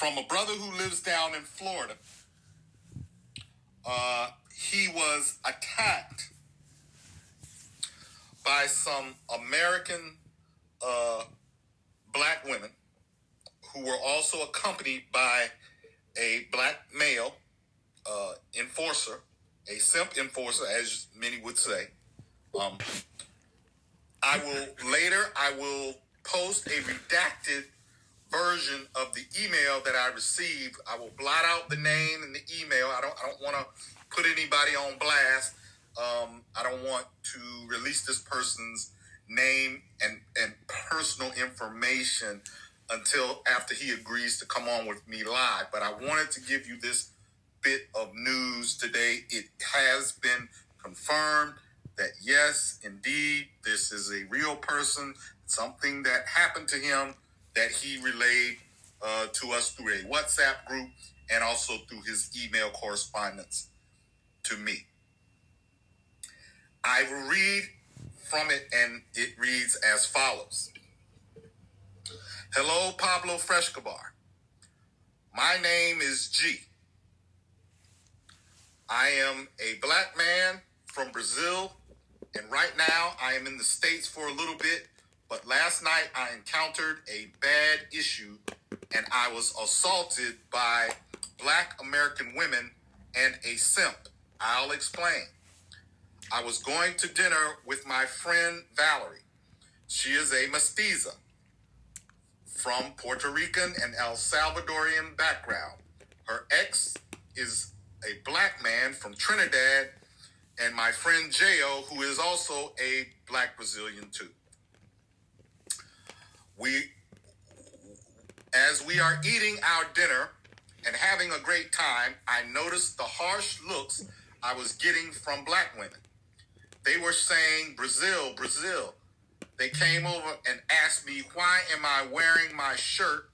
from a brother who lives down in Florida. He was attacked by some American black women who were also accompanied by a black male enforcer, a simp enforcer, as many would say. I will post a redacted version of the email that I received. I will blot out the name and the email. I don't want to put anybody on blast. I don't want to release this person's name and personal information until after he agrees to come on with me live. But I wanted to give you this bit of news today. It has been confirmed that yes, indeed, this is a real person, something that happened to him that he relayed to us through a WhatsApp group and also through his email correspondence to me. I will read from it, and it reads as follows. Hello, Pablo Frescobar. My name is G. I am a black man from Brazil, and right now I am in the States for a little bit, but last night I encountered a bad issue, and I was assaulted by black American women and a simp. I'll explain. I was going to dinner with my friend Valerie. She is a mestiza from Puerto Rican and El Salvadorian background. Her ex is a black man from Trinidad, and my friend J.O., who is also a black Brazilian too. As we are eating our dinner and having a great time, I noticed the harsh looks I was getting from black women. They were saying, Brazil, Brazil. They came over and asked me, why am I wearing my shirt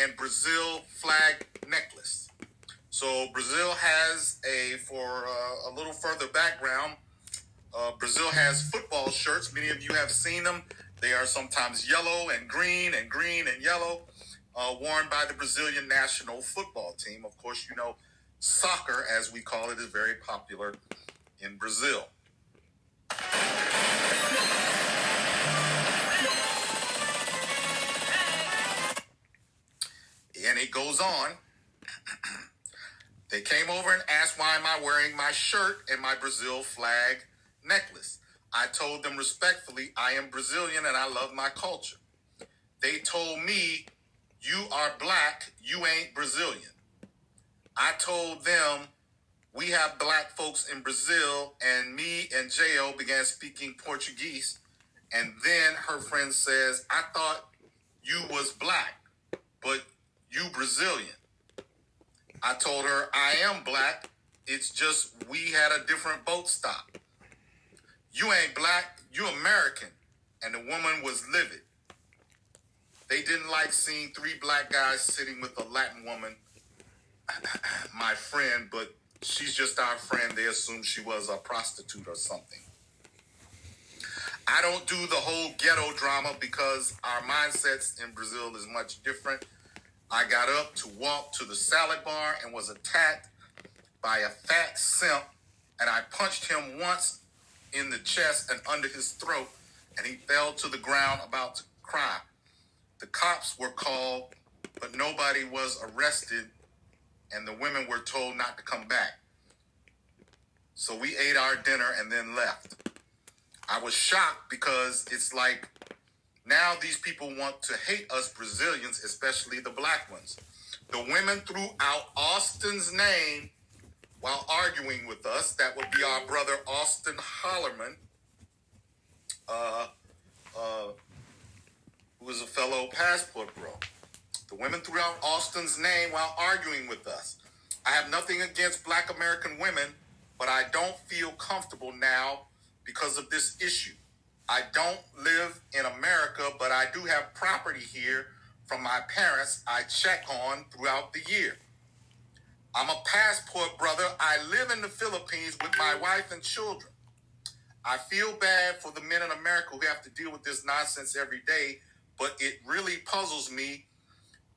and Brazil flag necklace? So Brazil has for a little further background, Brazil has football shirts. Many of you have seen them. They are sometimes yellow and green and yellow, worn by the Brazilian national football team. Of course, you know, soccer, as we call it, is very popular in Brazil. And it goes on. They came over and asked, why am I wearing my shirt and my Brazil flag necklace? I told them respectfully, I am Brazilian and I love my culture. They told me, you are black, you ain't Brazilian. I told them, we have black folks in Brazil, and me and J.O. began speaking Portuguese. And then her friend says, I thought you was black, but you Brazilian. I told her, I am black. It's just we had a different boat stop. You ain't black, you American. And the woman was livid. They didn't like seeing three black guys sitting with a Latin woman, my friend, but she's just our friend. They assumed she was a prostitute or something. I don't do the whole ghetto drama because our mindsets in Brazil is much different. I got up to walk to the salad bar and was attacked by a fat simp, and I punched him once in the chest and under his throat, and he fell to the ground about to cry. The cops were called, but nobody was arrested, and the women were told not to come back. So we ate our dinner and then left. I was shocked because it's like now these people want to hate us Brazilians, especially the black ones. The women threw out Austin's name while arguing with us. That would be our brother Austin Hollerman, who is a fellow passport bro. The women threw out Austin's name while arguing with us. I have nothing against black American women, but I don't feel comfortable now because of this issue. I don't live in America, but I do have property here from my parents I check on throughout the year. I'm a passport brother. I live in the Philippines with my wife and children. I feel bad for the men in America who have to deal with this nonsense every day, but it really puzzles me.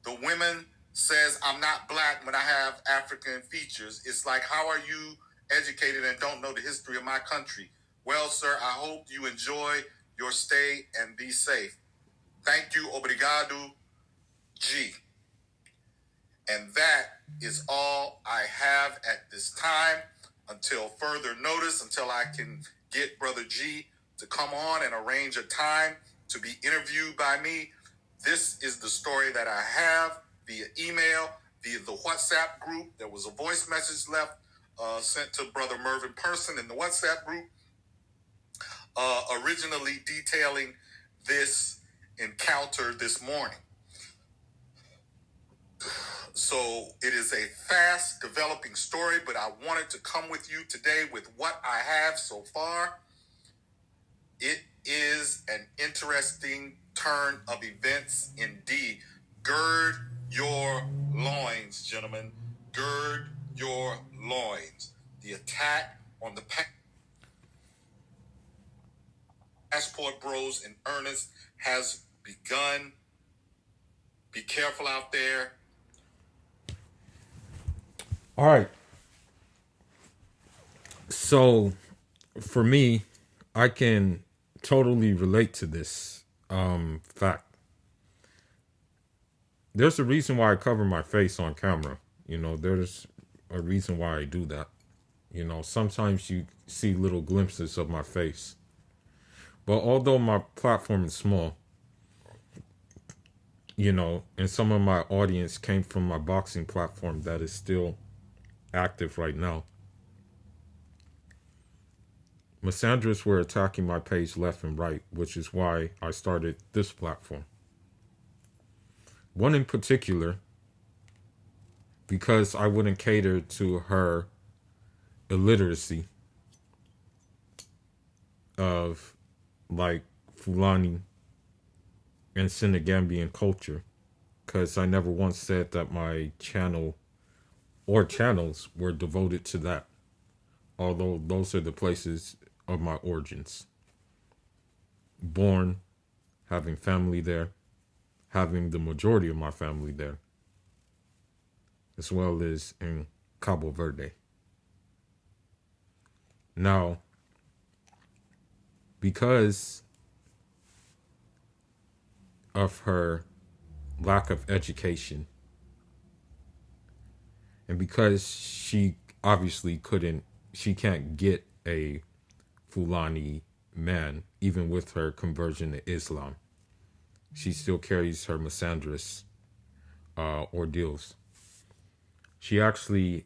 The women says I'm not black when I have African features. It's like, how are you educated and don't know the history of my country? Well, sir, I hope you enjoy your stay and be safe. Thank you, obrigado, G. And that is all I have at this time until further notice, until I can get Brother G to come on and arrange a time to be interviewed by me. This is the story that I have via email, via the WhatsApp group. There was a voice message left sent to Brother Mervyn Person in the WhatsApp group, originally detailing this encounter this morning. So it is a fast developing story, but I wanted to come with you today with what I have so far. It is an interesting turn of events indeed. Gird your loins, gentlemen. Gird your loins. The attack on the Passport Bros in earnest has begun. Be careful out there. All right. So, for me, I can totally relate to this fact. There's a reason why I cover my face on camera. There's a reason why I do that. Sometimes you see little glimpses of my face. But although my platform is small, and some of my audience came from my boxing platform that is still active right now, Misandrists were attacking my page left and right, which is why I started this platform. One in particular, because I wouldn't cater to her illiteracy of like Fulani and Senegambian culture, because I never once said that my channel or channels were devoted to that, although those are the places of my origins. Born, having family there, having the majority of my family there, as well as in Cabo Verde. Now, because of her lack of education, and because she obviously can't get a Fulani man, even with her conversion to Islam. She still carries her misandrous ordeals. She actually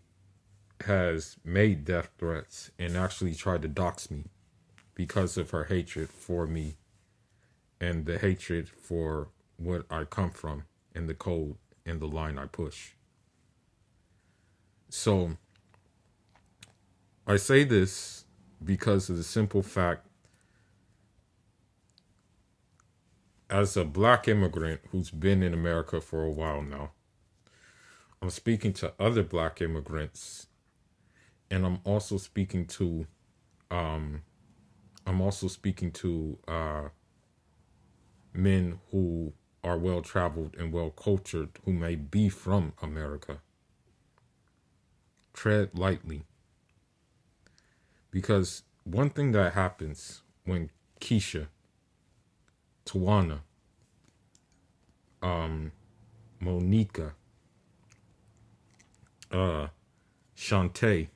has made death threats and actually tried to dox me because of her hatred for me and the hatred for what I come from and the code and the line I push. So I say this because of the simple fact, as a black immigrant who's been in America for a while now, I'm speaking to other black immigrants, and I'm also speaking to men who are well traveled and well cultured who may be from America. Tread lightly. Because one thing that happens when Keisha, Tawana, Monica, Shantae,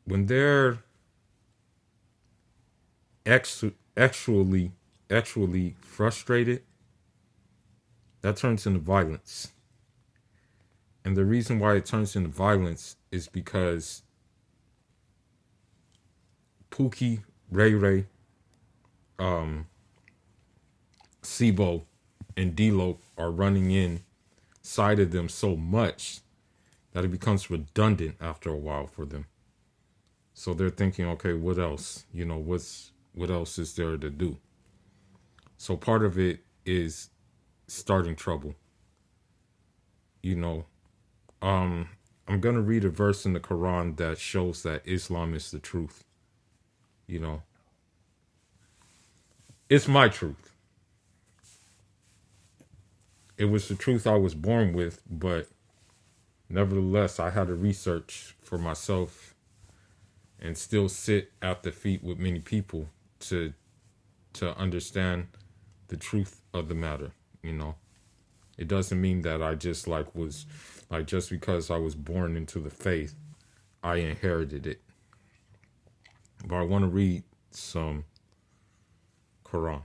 when they're actually frustrated, that turns into violence. And the reason why it turns into violence is because Pookie, Ray Ray, Sibo, and D-Lo are running inside of them so much that it becomes redundant after a while for them. So they're thinking, okay, what else? What else is there to do? So part of it is starting trouble. I'm going to read a verse in the Quran that shows that Islam is the truth. It's my truth. It was the truth I was born with, but nevertheless, I had to research for myself and still sit at the feet with many people to understand the truth of the matter. You know, it doesn't mean that I just like was like just because I was born into the faith, I inherited it. But I want to read some Quran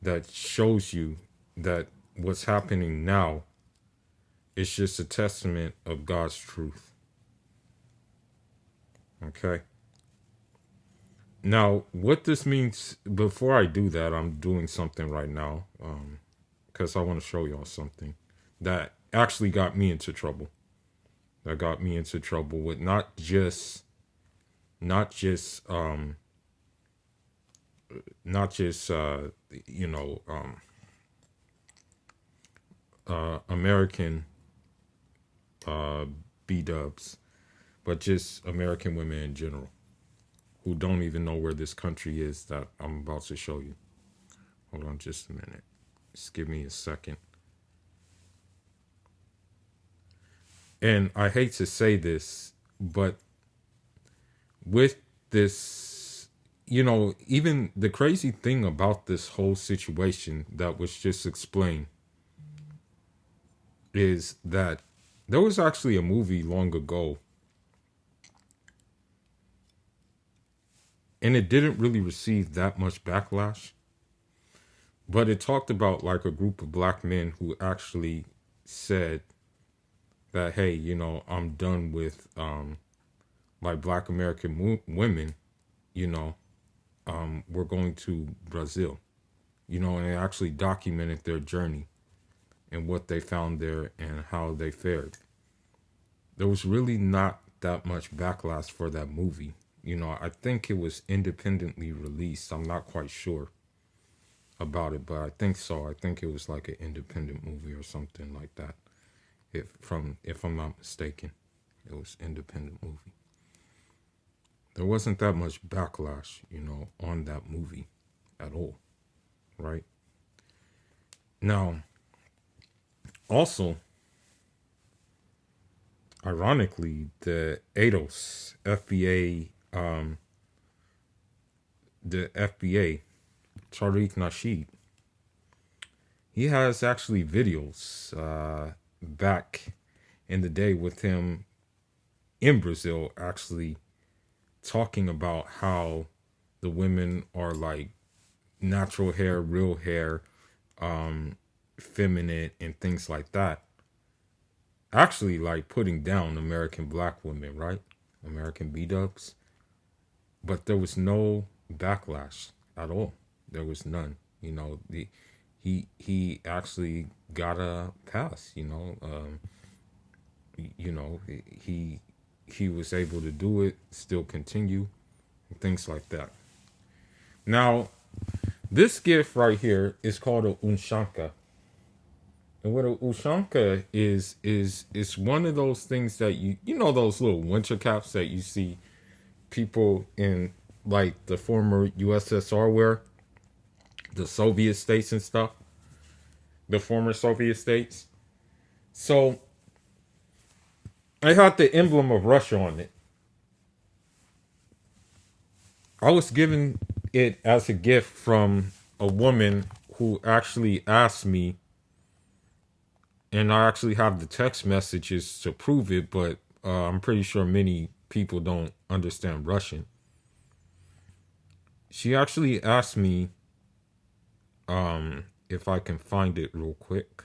that shows you that what's happening now is just a testament of God's truth. Okay. Now, what this means, before I do that, I'm doing something right now because I want to show y'all something that actually got me into trouble. That got me into trouble with not just not just you know American B dubs, but just American women in general who don't even know where this country is that I'm about to show you. Hold on just a minute. Just give me a second. And I hate to say this, but with this, you know, even the crazy thing about this whole situation that was just explained is that there was actually a movie long ago, and it didn't really receive that much backlash, but it talked about like a group of black men who actually said that, hey, you know, I'm done with like black American women, you know, we're going to Brazil, you know, and they actually documented their journey and what they found there and how they fared. There was really not that much backlash for that movie. You know, I think it was independently released. I'm not quite sure about it, but I think so. I think it was like an independent movie or something like that. If I'm not mistaken, it was independent movie. There wasn't that much backlash, you know, on that movie at all, right? Now, also, ironically, the ADOS FBA, the FBA, Tariq Nasheed, he has actually videos back in the day with him in Brazil, actually talking about how the women are like natural hair, real hair, feminine, and things like that. Actually, like putting down American black women, right? American B-dubs. But there was no backlash at all. There was none. You know, he actually got a pass. You know, he was able to do it, still continue, and things like that. Now, this gift right here is called a unshanka. And what a ushanka is one of those things that you know those little winter caps that you see people in like the former USSR wear, the Soviet states and stuff, the former Soviet states. So I had the emblem of Russia on it. I was given it as a gift from a woman who actually asked me, and I actually have the text messages to prove it, but I'm pretty sure many people don't understand Russian. She actually asked me if I can find it real quick.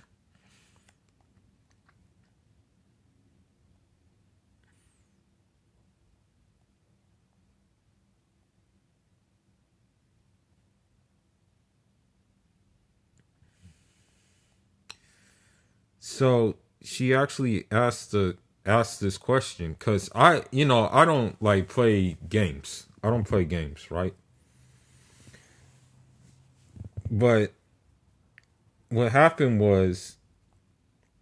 So she actually asked this question because I don't like play games. I don't play games, right? But what happened was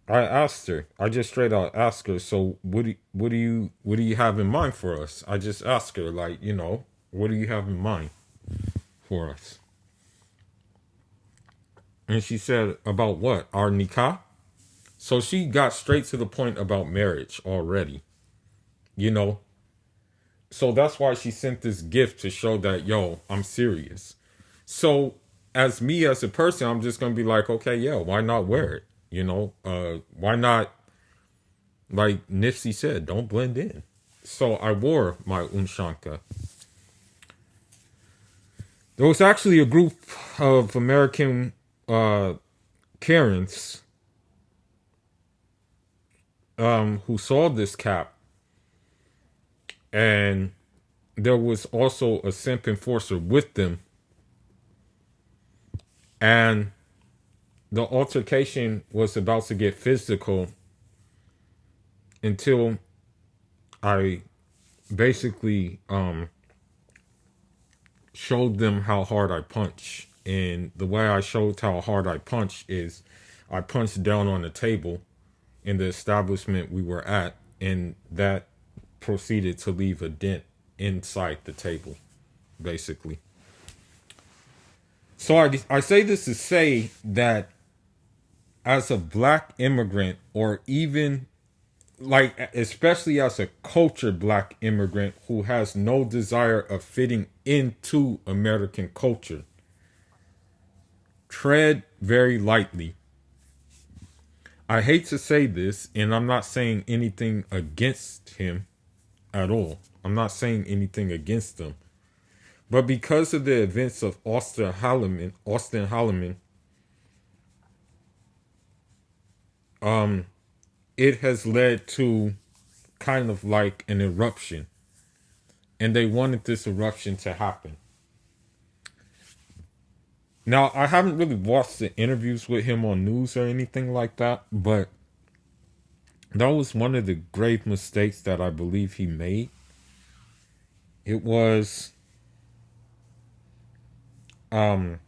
I asked her. I just straight out asked her. So what do you have in mind for us? I just asked her, like, you know, what do you have in mind for us? And she said, about what? Our nikah? So she got straight to the point about marriage already, you know? So that's why she sent this gift to show that, yo, I'm serious. So as me as a person, I'm just going to be like, okay, yeah, why not wear it? You know, why not, like Nipsey said, don't blend in. So I wore my unshanka. There was actually a group of American Karens who saw this cap, and there was also a simp enforcer with them, and the altercation was about to get physical until I basically showed them how hard I punch. And the way I showed how hard I punch is I punched down on the table in the establishment we were at, and that proceeded to leave a dent inside the table, basically. So I say this to say that as a black immigrant, or even like especially as a cultured black immigrant who has no desire of fitting into American culture, tread very lightly. I hate to say this, and I'm not saying anything against him at all. I'm not saying anything against them. But because of the events of Austin Holloman, it has led to kind of like an eruption. And they wanted this eruption to happen. Now, I haven't really watched the interviews with him on news or anything like that, but that was one of the grave mistakes that I believe he made. It was um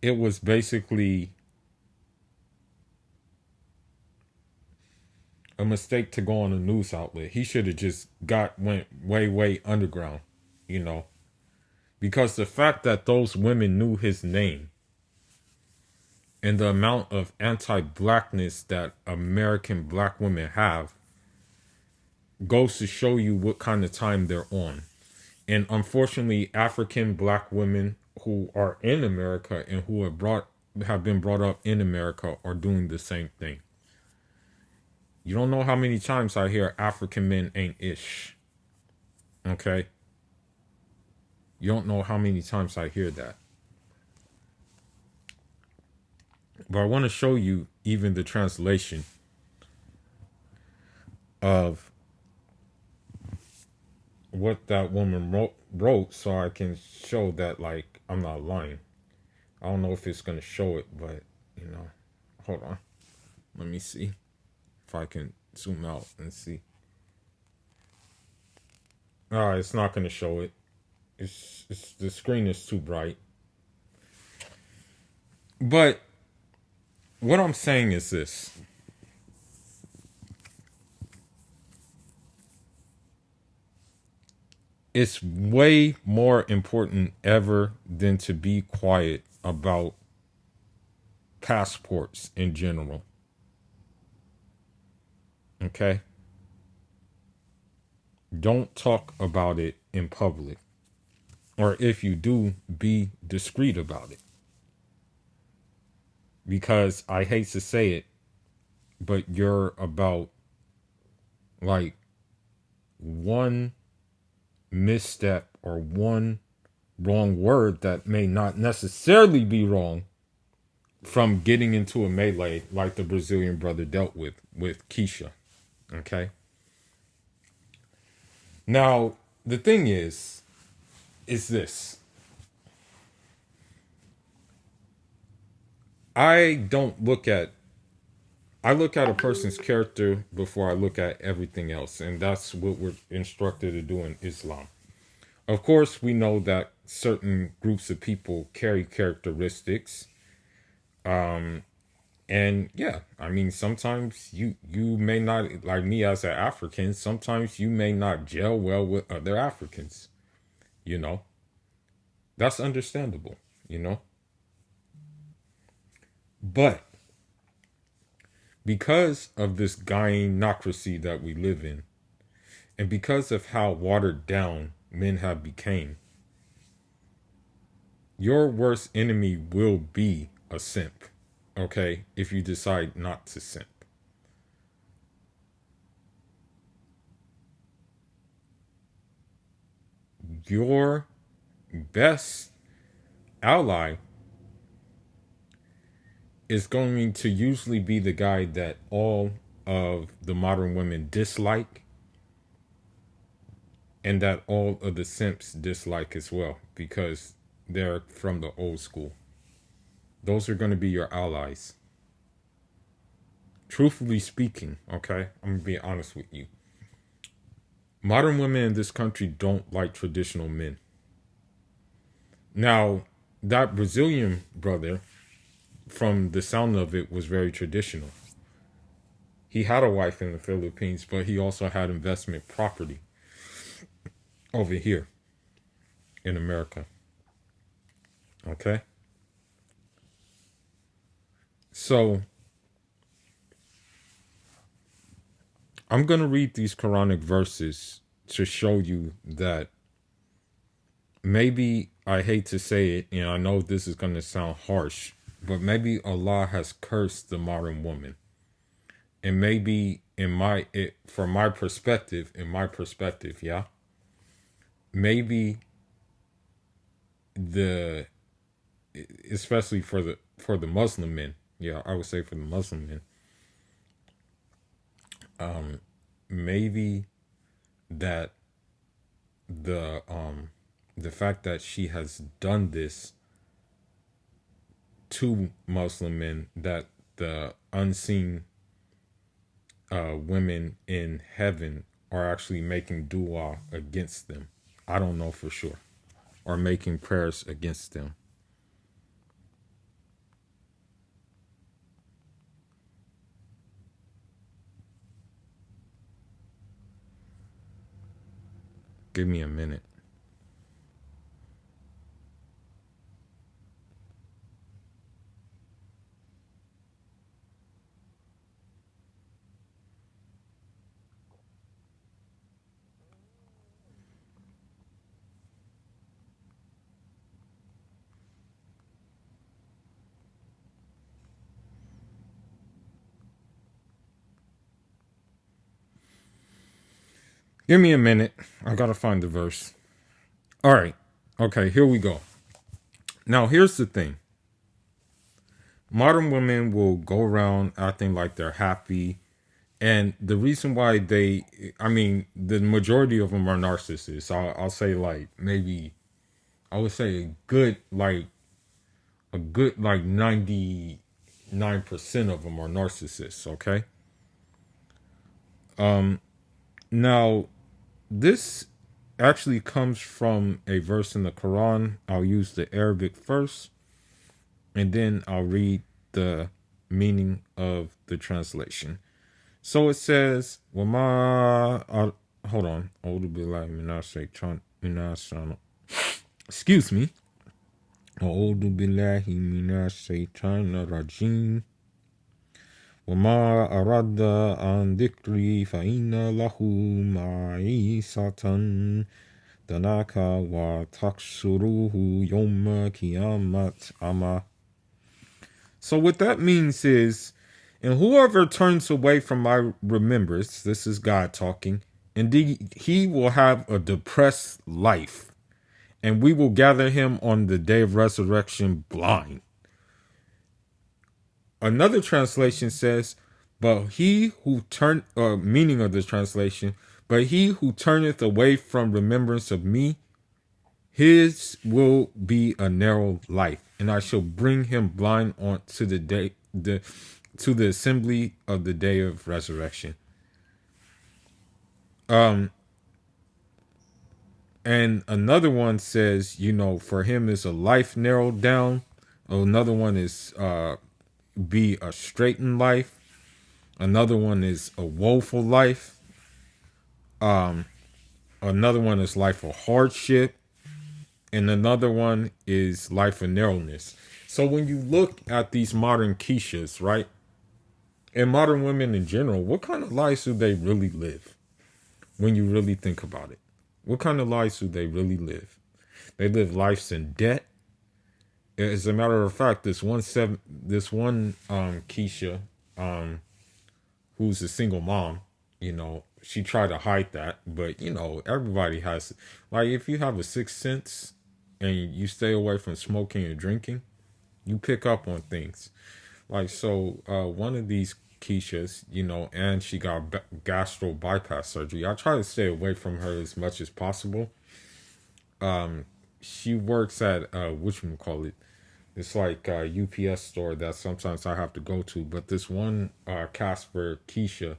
it was basically a mistake to go on a news outlet. He should have just went way underground, you know. Because the fact that those women knew his name and the amount of anti-blackness that American black women have goes to show you what kind of time they're on. And unfortunately, African black women who are in America and who have been brought up in America are doing the same thing. You don't know how many times I hear African men ain't ish. Okay? You don't know how many times I hear that. But I want to show you even the translation of what that woman wrote so I can show that, like, I'm not lying. I don't know if it's going to show it, but, you know, hold on. Let me see if I can zoom out and see. It's not going to show it. It's the screen is too bright. But what I'm saying is this. It's way more important ever than to be quiet about passports in general. Okay? Don't talk about it in public. Or if you do, be discreet about it. Because I hate to say it, but you're about like one misstep or one wrong word that may not necessarily be wrong from getting into a melee like the Brazilian brother dealt with Keisha. Okay? Now, the thing is this. I look at a person's character before I look at everything else. And that's what we're instructed to do in Islam. Of course, we know that certain groups of people carry characteristics. And yeah, I mean, sometimes you may not, like me as an African, sometimes you may not gel well with other Africans. You know, that's understandable. you know? But because of this gynocracy that we live in, and because of how watered down men have become, your worst enemy will be a simp, okay? If you decide not to simp. Your best ally is going to usually be the guy that all of the modern women dislike and that all of the simps dislike as well because they're from the old school. Those are going to be your allies. Truthfully speaking, okay, I'm going to be honest with you. Modern women in this country don't like traditional men. Now, that Brazilian brother, from the sound of it, was very traditional. He had a wife in the Philippines, but he also had investment property over here in America. Okay? So, I'm going to read these Quranic verses to show you that maybe, I hate to say it, and I know this is going to sound harsh, but maybe Allah has cursed the modern woman. And maybe from my perspective, yeah, maybe the especially for the Muslim men, yeah, I would say for the Muslim men, maybe that the fact that she has done this to Muslim men, that the unseen women in heaven are actually making dua against them. I don't know for sure. Or making prayers against them. Give me a minute. Give me a minute. I gotta find the verse. All right. Okay, here we go. Now, here's the thing. Modern women will go around acting like they're happy. And the reason why the majority of them are narcissists. I'll say like maybe, I would say a good like 99% of them are narcissists, okay? Now, this actually comes from a verse in the Quran. I'll use the Arabic first, and then I'll read the meaning of the translation. So it says, hold on. Excuse me. أعوذ بالله من الشيطان الرجيم وما أراد عن ذكري فإن له معيشة ضنكا وتحشره يوم القيامة أعمى. So what that means is, and whoever turns away from my remembrance, this is God talking, indeed he will have a depressed life, and we will gather him on the day of resurrection blind. Another translation says, but he who meaning of this translation, but he who turneth away from remembrance of me, his will be a narrow life, and I shall bring him blind on to to the assembly of the day of resurrection. And another one says, for him is a life narrowed down. Another one is be a straightened life. Another one is a woeful life. Another one is life of hardship. and another one is life and narrowness. So when you look at these modern Keishas, right, and modern women in general, what kind of lives do they really live? When you really think about it, what kind of lives do they really live? They live lives in debt. As a matter of fact, this one Keisha, who's a single mom, she tried to hide that, but everybody has, like, if you have a sixth sense and you stay away from smoking and drinking, you pick up on things. Like, so one of these Keishas, and she got gastro bypass surgery. I try to stay away from her as much as possible. She works at whatchamacallit. It's like a UPS store that sometimes I have to go to. But this one Casper Keisha,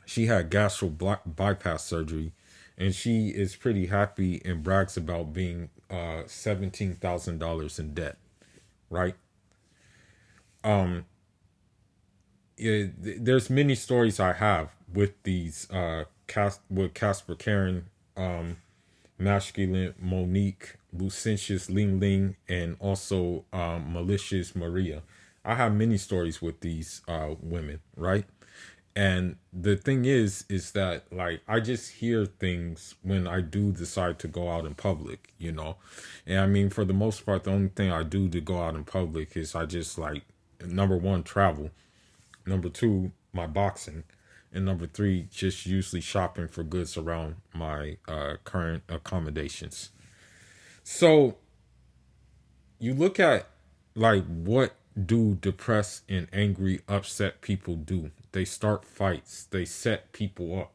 she had gastro bypass surgery, and she is pretty happy and brags about being $17,000 in debt, right? There's many stories I have with these with Casper Karen, Masculine Monique, Lucentious Ling Ling, and also Malicious Maria. I have many stories with these women, right? And the thing is that, like, I just hear things when I do decide to go out in public, And I mean, for the most part, the only thing I do to go out in public is I just, like, number one, travel. Number two, my boxing. And number three, just usually shopping for goods around my current accommodations. So you look at, like, what do depressed and angry, upset people do? They start fights. They set people up.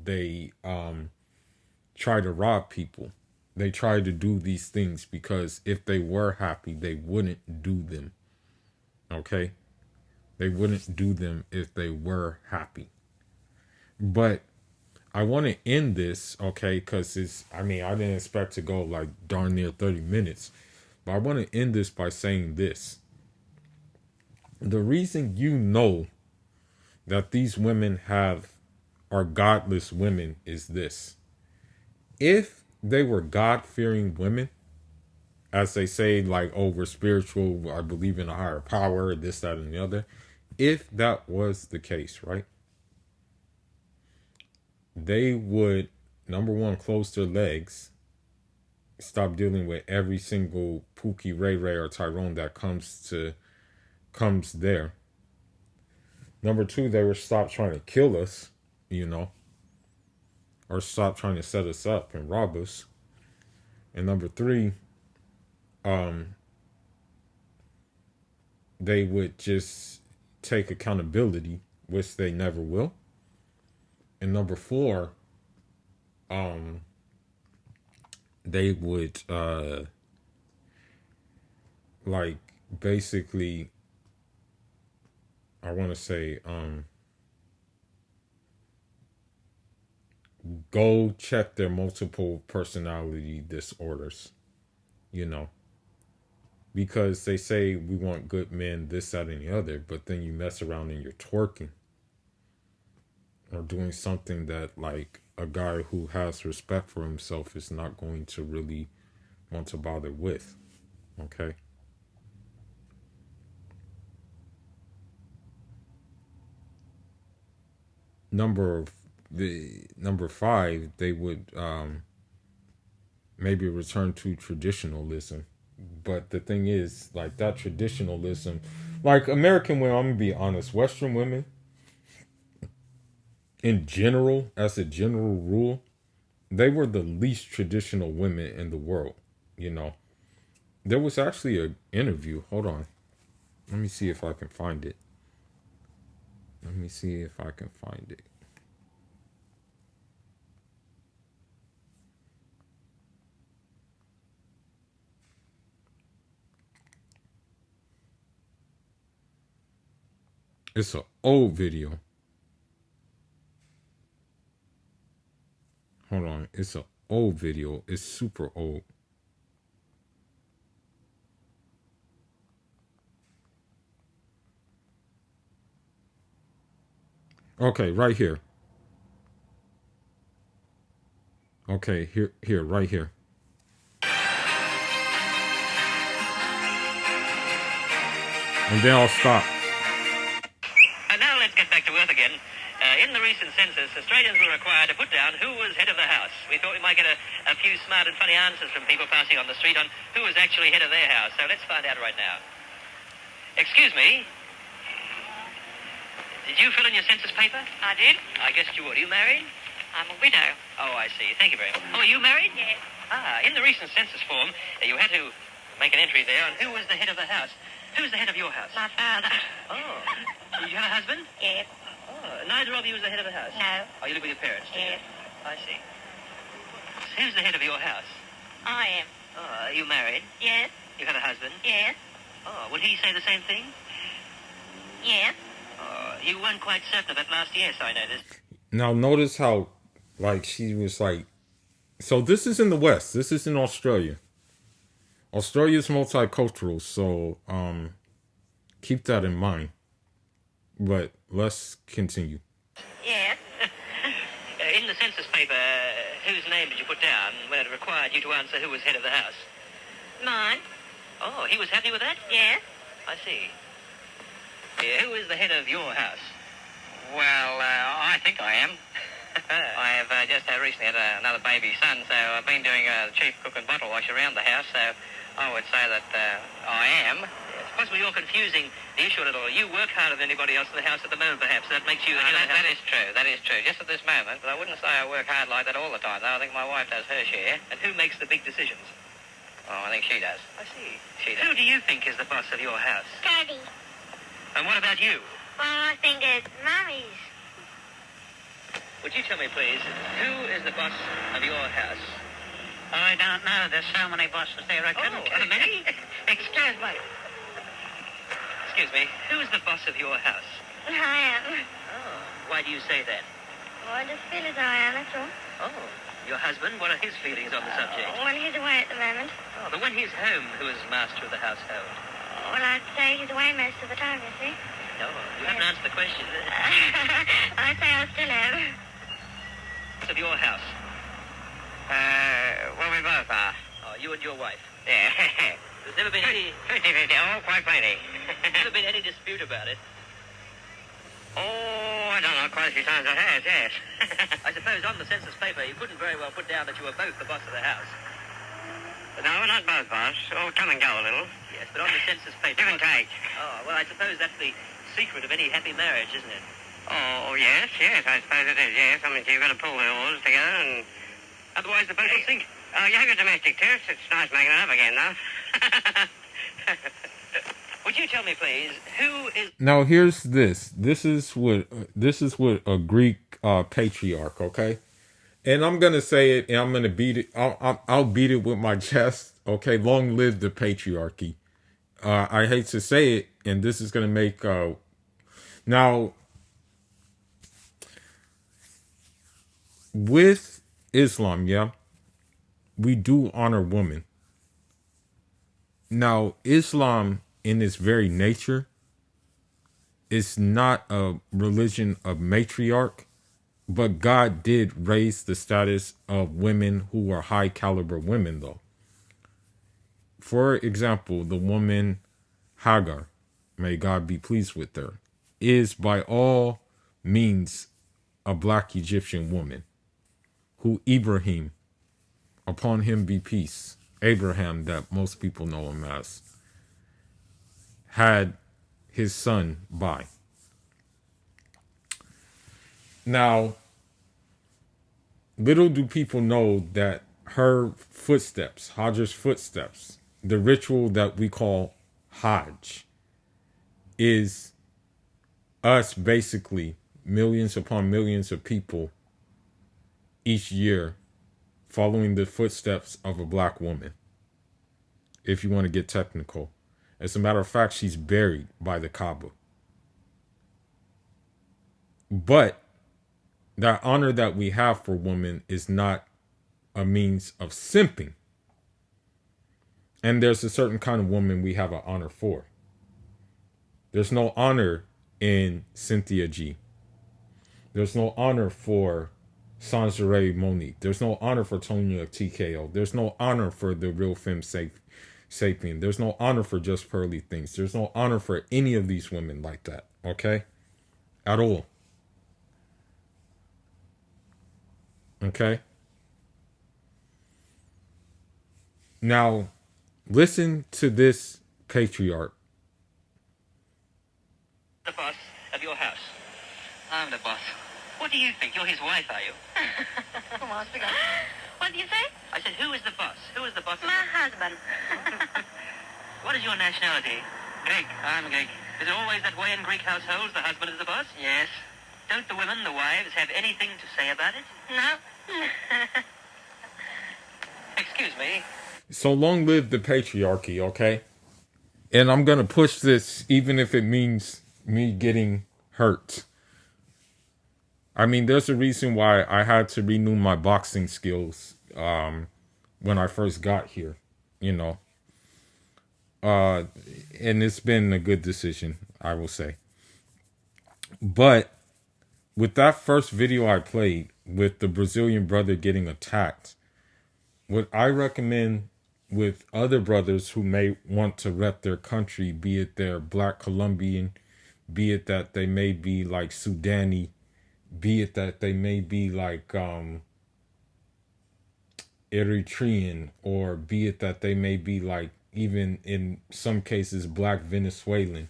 They try to rob people. They try to do these things because if they were happy, they wouldn't do them. Okay? They wouldn't do them if they were happy. But I want to end this, okay, because I didn't expect to go like darn near 30 minutes. But I want to end this by saying this. The reason that these women are godless women is this. If they were God-fearing women, as they say, like, oh, we're spiritual, I believe in a higher power, this, that, and the other. If that was the case, right? They would, number one, close their legs, stop dealing with every single Pookie, Ray Ray, or Tyrone that comes there. Number two, they would stop trying to kill us, or stop trying to set us up and rob us. And number three, they would just take accountability, which they never will. And number four, they would like, basically, I want to say, go check their multiple personality disorders, because they say we want good men, this, that, and the other, but then you mess around and you're twerking or doing something that, like, a guy who has respect for himself is not going to really want to bother with. Okay? Number 5, they would maybe return to traditionalism. But the thing is, like, that traditionalism, like, American women, I'm gonna be honest, Western women in general, as a general rule, they were the least traditional women in the world. There was actually an interview. Hold on, let me see if I can find it. It's an old video. Hold on, it's an old video. It's super old. Okay, right here. Okay, here, right here. and then I'll stop. And now let's get back to Earth again. In the recent census, Australians were required to put down who was head of the house. We thought we might get a few smart and funny answers from people passing on the street on who was actually head of their house. So let's find out right now. Excuse me. Did you fill in your census paper? I did. I guess you would. Are you married? I'm a widow. Oh, I see. Thank you very much. Oh, are you married? Yes. In the recent census form, you had to make an entry there on who was the head of the house. Who's the head of your house? My father. Oh. Do you have a husband? Yes. Oh, neither of you is the head of the house? No. Oh, you live with your parents? do you? Yes. I see. Who's the head of your house? I am. Oh, are you married? Yes. You have a husband? Yes. Oh, would he say the same thing? Yes. Oh, you weren't quite certain of that last yes, I noticed. Now notice how, like, she was like, so this is in the West. This is in Australia. Australia is multicultural, so keep that in mind. But let's continue. Yes. In the census paper, whose name did you put down when it required you to answer who was head of the house? Mine. Oh, he was happy with that? Yes. I see. Who is the head of your house? Well, I think I am. I have just recently had another baby son, so I've been doing chief cook and bottle wash around the house, so I would say that I am. It's possible you're confusing the issue a little. You work harder than anybody else in the house at the moment, perhaps. That makes you the head of the house. That is true, that is true. Just at this moment, but I wouldn't say I work hard like that all the time, though. I think my wife does her share. And who makes the big decisions? Oh, I think she does. I see. She Who does. do you think is the boss of your house? Daddy. And what about you? Well, I think it's Mummy's. Would you tell me, please, who is the boss of your house? I don't know. There's so many bosses there, I couldn't- are there many? Excuse me. Excuse me, who is the boss of your house? I am. Oh, why do you say that? Well, I just feel as though I am, that's all. Oh, your husband? What are his feelings on the subject? When he's away at the moment. Oh, but when he's home, who is master of the household? Well, I'd say he's away most of the time, you see. No, you haven't answered the question. I'd say I still am. Of your house? Well, we both are. Oh, you and your wife. Yeah. There's never been any, 50-50, oh, quite plenty. never been any dispute about it. Oh, I don't know, quite a few times it has, yes. I suppose on the census paper you couldn't very well put down that you were both the boss of the house. No, we're not both, boss. Oh, come and go a little. Yes, but on the census paper... Give and take. Oh, well, I suppose that's the secret of any happy marriage, isn't it? Oh, yes, I suppose it is, yes. I mean, you've got to pull the oars together and... Otherwise the boat will sink. Oh, you have your domestic test. It's nice making it up again, though. Would you tell me, please, who is... Now here's this. This is what a Greek patriarch, okay? And I'm gonna say it, and I'm gonna beat it. I'll beat it with my chest, okay? Long live the patriarchy. I hate to say it, and this is gonna make now with Islam, yeah, we do honor women. Now, Islam, in its very nature, is not a religion of matriarch, but God did raise the status of women who are high caliber women, though. For example, the woman Hagar, may God be pleased with her, is by all means a black Egyptian woman who Ibrahim, upon him be peace, Abraham, that most people know him as, had his son by. Now, little do people know that her footsteps, Hajar's footsteps, the ritual that we call Hajj, is us basically millions upon millions of people each year following the footsteps of a black woman. If you want to get technical. As a matter of fact, she's buried by the Kaaba. But that honor that we have for women is not a means of simping. And there's a certain kind of woman we have an honor for. There's no honor in Cynthia G. There's no honor for Sanjare Monique. There's no honor for Tonya TKO. There's no honor for the real femme sapien. There's no honor for just pearly things. There's no honor for any of these women like that, okay? At all. Okay? Now, listen to this patriarch. The boss of your house. I'm the boss. What do you think? You're his wife, are you? Come on, speak up. What did you say? I said, who is the boss? Who is the boss of My your... husband. What is your nationality? Greek. I'm Greek. Is it always that way in Greek households? The husband is the boss? Yes. Don't the women, the wives, have anything to say about it? No. Excuse me. So long live the patriarchy, okay? And I'm going to push this even if it means me getting hurt. I mean, there's a reason why I had to renew my boxing skills when I first got here, you know. And it's been a good decision, I will say. But with that first video I played with the Brazilian brother getting attacked, what I recommend with other brothers who may want to rep their country, be it they're Black Colombian, be it that they may be like Sudani, be it that they may be like Eritrean, or be it that they may be like, even in some cases, Black Venezuelan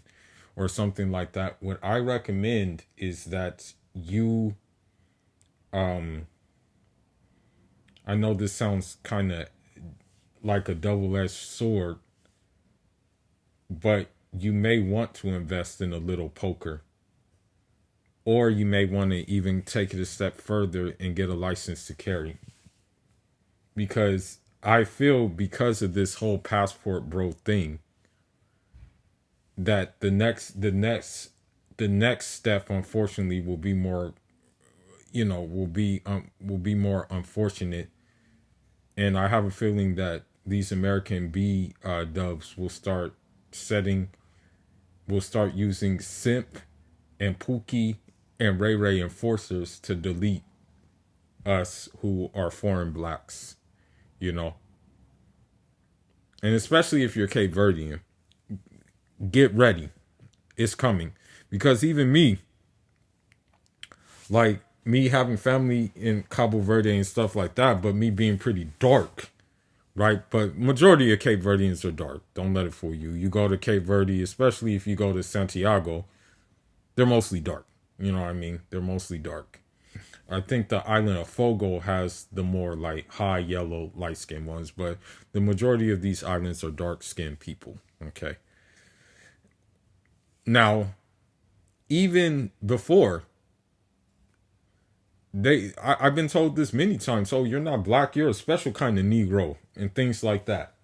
or something like that. What I recommend is that you, I know this sounds kind of like a double-edged sword, but you may want to invest in a little poker, or you may want to even take it a step further and get a license to carry. Because I feel, because of this whole passport bro thing, that the next step, unfortunately, will be more, will be more unfortunate. And I have a feeling that these American B dubs will start using Simp and Pookie and Ray Ray enforcers to delete us who are foreign blacks, And especially if you're Cape Verdean, get ready. It's coming. Because even me, like me having family in Cabo Verde and stuff like that, but me being pretty dark, right? But majority of Cape Verdeans are dark. Don't let it fool you. You go to Cape Verde, especially if you go to Santiago, they're mostly dark. You know what I mean? They're mostly dark. I think the island of Fogo has the more like high yellow, light skinned ones, but the majority of these islands are dark skinned people. Okay. Now, even before, I've been told this many times, oh, you're not black, you're a special kind of Negro, and things like that.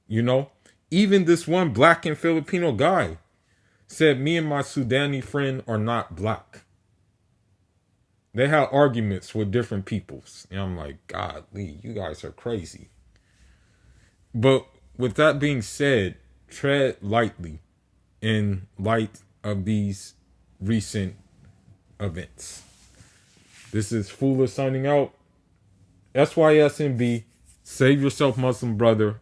Even this one black and Filipino guy said me and my Sudani friend are not black. They had arguments with different peoples. And I'm like, golly, you guys are crazy. But with that being said, tread lightly in light of these recent events. This is Fula signing out. SYSMB, save yourself, Muslim brother.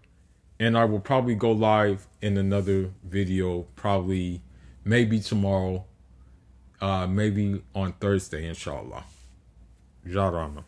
And I will probably go live in another video, maybe tomorrow, maybe on Thursday, inshallah. Jarama.